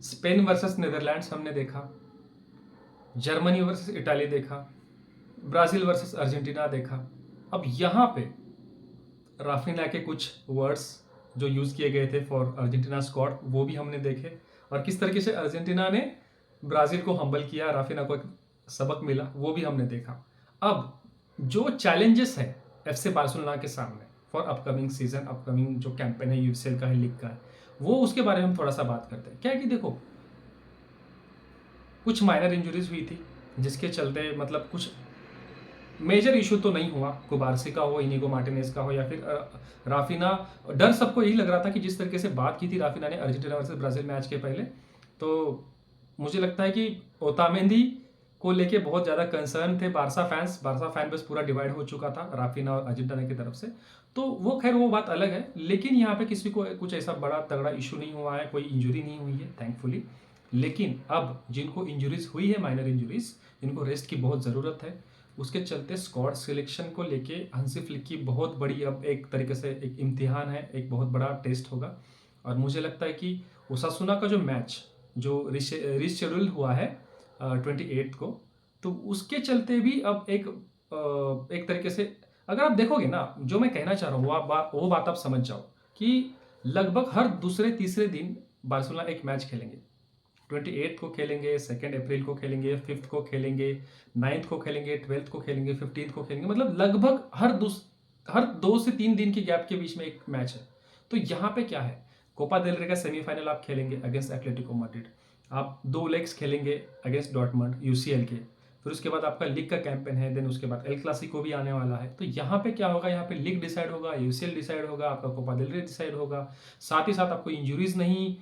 Spain versus Netherlands हमने देखा, Germany versus Italy देखा, ब्राज़ील वर्सेस अर्जेंटीना देखा। अब यहाँ पे राफिना के कुछ वर्ड्स जो यूज़ किए गए थे फॉर अर्जेंटीना स्क्वाड वो भी हमने देखे, और किस तरीके से अर्जेंटीना ने ब्राज़ील को हम्बल किया, राफिना को एक सबक मिला, वो भी हमने देखा। अब जो चैलेंजेस है एफसी बार्सिलोना के सामने फॉर अपकमिंग सीजन, अपकमिंग जो कैंपेन है यूसीएल का है, लीग का है, वो उसके बारे में हम थोड़ा सा बात करते हैं। क्या है कि देखो, कुछ माइनर इंजरीज हुई थी जिसके चलते मतलब कुछ मेजर इशू तो नहीं हुआ, कुबार्सी का हो, इनिगो मार्टिनेज का हो, या फिर राफिना। डर सबको यही लग रहा था कि जिस तरीके से बात की थी राफिना ने अर्जेंटीना वर्सेस ब्राज़ील मैच के पहले, तो मुझे लगता है कि ओतामेंदी को लेके बहुत ज़्यादा कंसर्न थे बारसा फैन बस पूरा डिवाइड हो चुका था राफिना और अर्जेंटीना की तरफ से। तो वो खैर वो बात अलग है, लेकिन यहाँ पे किसी को कुछ ऐसा बड़ा तगड़ा इशू नहीं हुआ है, कोई इंजरी नहीं हुई है थैंकफुली। लेकिन अब जिनको इंजरीज हुई है, माइनर इंजरीज, इनको रेस्ट की बहुत ज़रूरत है। उसके चलते स्क्वाड सिलेक्शन को लेके हंसी फ्लिक की बहुत बड़ी अब एक तरीके से एक इम्तिहान है, एक बहुत बड़ा टेस्ट होगा। और मुझे लगता है कि ओसासुना का जो मैच जो रिशेड्यूल हुआ है 28 को, तो उसके चलते भी अब एक तरीके से अगर आप देखोगे ना, जो मैं कहना चाह रहा हूँ वो बात आप समझ जाओ कि लगभग हर दूसरे तीसरे दिन बार्सिलोना एक मैच खेलेंगे। 28 को खेलेंगे, 2 अप्रैल को खेलेंगे, 5th को खेलेंगे, 9th को खेलेंगे, 12th को खेलेंगे, 15th को खेलेंगे। मतलब लगभग हर 2 से 3 दिन के गैप के बीच में एक मैच है। तो यहाँ पे क्या है, कोपा देल रे का सेमीफाइनल आप खेलेंगे अगेंस्ट एटलेटिको मैड्रिड, आप 2 लेग्स खेलेंगे अगेंस्ट डॉर्टमंड यूसीएल के, फिर उसके बाद आपका लीग का कैंपेन है, देन उसके बाद एल क्लासिको भी आने वाला है। तो यहाँ पे क्या होगा, यहाँ पे लीग डिसाइड होगा, यूसीएल डिसाइड होगा, आपका कोपा देल रे डिसाइड होगा। साथ ही साथ आपको इंजुरीज नहीं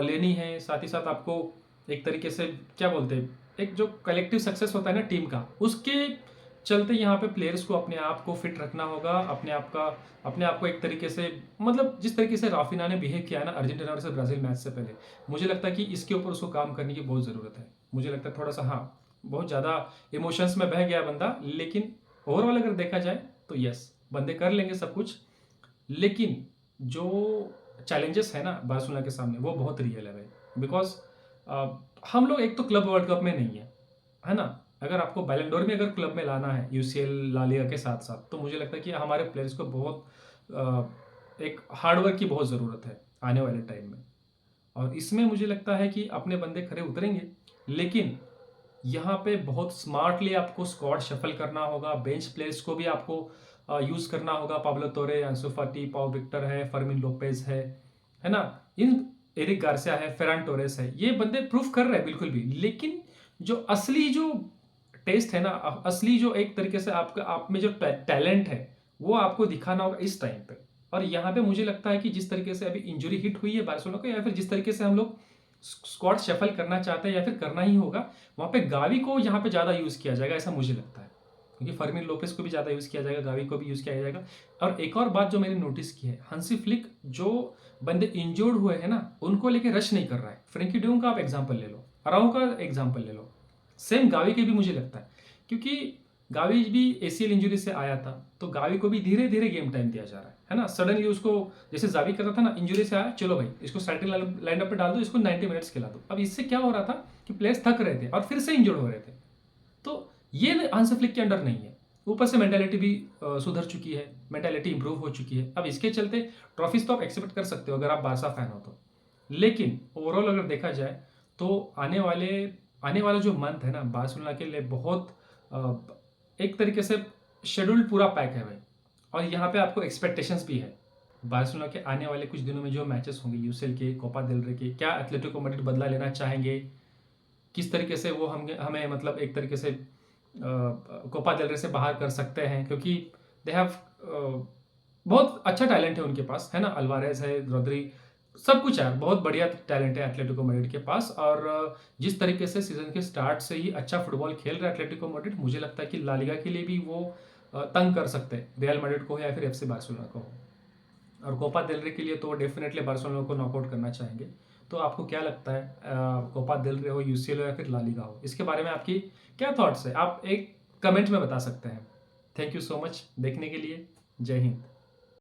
लेनी है, साथ ही साथ आपको एक तरीके से क्या बोलते हैं, एक जो कलेक्टिव सक्सेस होता है ना टीम का, उसके चलते यहाँ पे प्लेयर्स को अपने आप को फिट रखना होगा, अपने आप को एक तरीके से, मतलब जिस तरीके से राफिना ने बिहेव किया है ना अर्जेंटीना वर्सेस ब्राजील मैच से पहले, मुझे लगता है कि इसके ऊपर उसको काम करने की बहुत ज़रूरत है। मुझे लगता है थोड़ा सा, हाँ बहुत ज़्यादा इमोशंस में बह गया बंदा, लेकिन ओवरऑल अगर देखा जाए तो यस, बंदे कर लेंगे सब कुछ। लेकिन जो चैलेंजेस है ना बार्सिलोना के सामने, वो बहुत रियल है भाई। बिकॉज हम लोग एक तो क्लब वर्ल्ड कप में नहीं है ना। अगर आपको बैलन डोर में अगर क्लब में लाना है यूसीएल ला लीगा के साथ साथ, तो मुझे लगता है कि हमारे प्लेयर्स को बहुत एक हार्डवर्क की बहुत ज़रूरत है आने वाले टाइम में। और इसमें मुझे लगता है कि अपने बंदे खरे उतरेंगे, लेकिन यहाँ पे बहुत स्मार्टली आपको स्क्वाड शफल करना होगा। बेंच प्लेयर्स को भी आपको यूज़ करना होगा। पाब्लो तोरे, अंसु फाटी, पाउ विक्टर है, फर्मिन लोपेज है ना, इन एरिक गार्सिया है, फेरान टोरेस है, ये बंदे प्रूफ कर रहे हैं बिल्कुल भी। लेकिन जो असली जो टेस्ट है ना, असली जो एक तरीके से आपका आप में जो टैलेंट है, वो आपको दिखाना होगा इस टाइम पे। और यहाँ पे मुझे लगता है कि जिस तरीके से अभी इंजरी हिट हुई है बार्सिलोना को, या फिर जिस तरीके से हम लोग स्क्वाड शफल करना चाहते हैं या फिर करना ही होगा, वहाँ पे गावी को यहाँ पे ज़्यादा यूज़ किया जाएगा, ऐसा मुझे लगता है। क्योंकि फर्मिन लोपेस को भी ज़्यादा यूज़ किया जाएगा, गावी को भी यूज़ किया जाएगा। और एक और बात जो मैंने नोटिस की है, हंसी फ्लिक जो बंदे इंजोर्ड हुए हैं ना, उनको लेके रश नहीं कर रहा है। फ्रेंकी डियोंग का आप एग्जाम्पल ले लो, अराउ का एग्जाम्पल ले लो, सेम गावी के भी मुझे लगता है। क्योंकि गावी भी एसीएल इंजरी से आया था, तो गावी को भी धीरे धीरे गेम टाइम दिया जा रहा है ना। सडनली उसको, जैसे जावी कर रहा था ना, इंजरी से आया, चलो भाई इसको स्टार्टिंग लाइनअप पे डाल दो, इसको 90 मिनट्स खिला दो। अब इससे क्या हो रहा था कि प्लेयर्स थक रहे थे और फिर से इंजर्ड हो रहे थे। तो ये हंसी फ्लिक के अंडर नहीं है। ऊपर से मेंटालिटी भी सुधर चुकी है, मेंटालिटी इंप्रूव हो चुकी है। अब इसके चलते ट्रॉफीज तो आप एक्सेप्ट कर सकते हो अगर आप बारसा फैन हो तो। लेकिन ओवरऑल अगर देखा जाए तो आने वाला जो मंथ है ना बार्सिलोना के लिए बहुत एक तरीके से शेड्यूल पूरा पैक है भाई। और यहाँ पे आपको एक्सपेक्टेशंस भी है बार्सिलोना के आने वाले कुछ दिनों में जो मैचेस होंगे यूसीएल के, कोपा देल रे के, क्या एथलेटिको मैड्रिड बदला लेना चाहेंगे, किस तरीके से वो हमें मतलब एक तरीके से कोपा देल रे से बाहर कर सकते हैं। क्योंकि दे हैव बहुत अच्छा टैलेंट है उनके पास, है ना, अल्वारेज है, रोद्री, सब कुछ है, बहुत बढ़िया टैलेंट है एथलेटिको मैड्रिड के पास। और जिस तरीके से सीजन के स्टार्ट से ही अच्छा फुटबॉल खेल रहा है एथलेटिको मैड्रिड, मुझे लगता है कि ला लीगा के लिए भी वो तंग कर सकते हैं रियल मैड्रिड को या फिर एफसी बार्सिलोना को हो। और कोपा देल रे के लिए तो डेफिनेटली बार्सिलोना को नॉकआउट करना चाहेंगे। तो आपको क्या लगता है, कोपा देल रे हो, यूसीएल हो या फिर ला लीगा हो, इसके बारे में आपकी क्या थॉट्स है, आप एक कमेंट में बता सकते हैं। थैंक यू सो मच देखने के लिए। जय हिंद।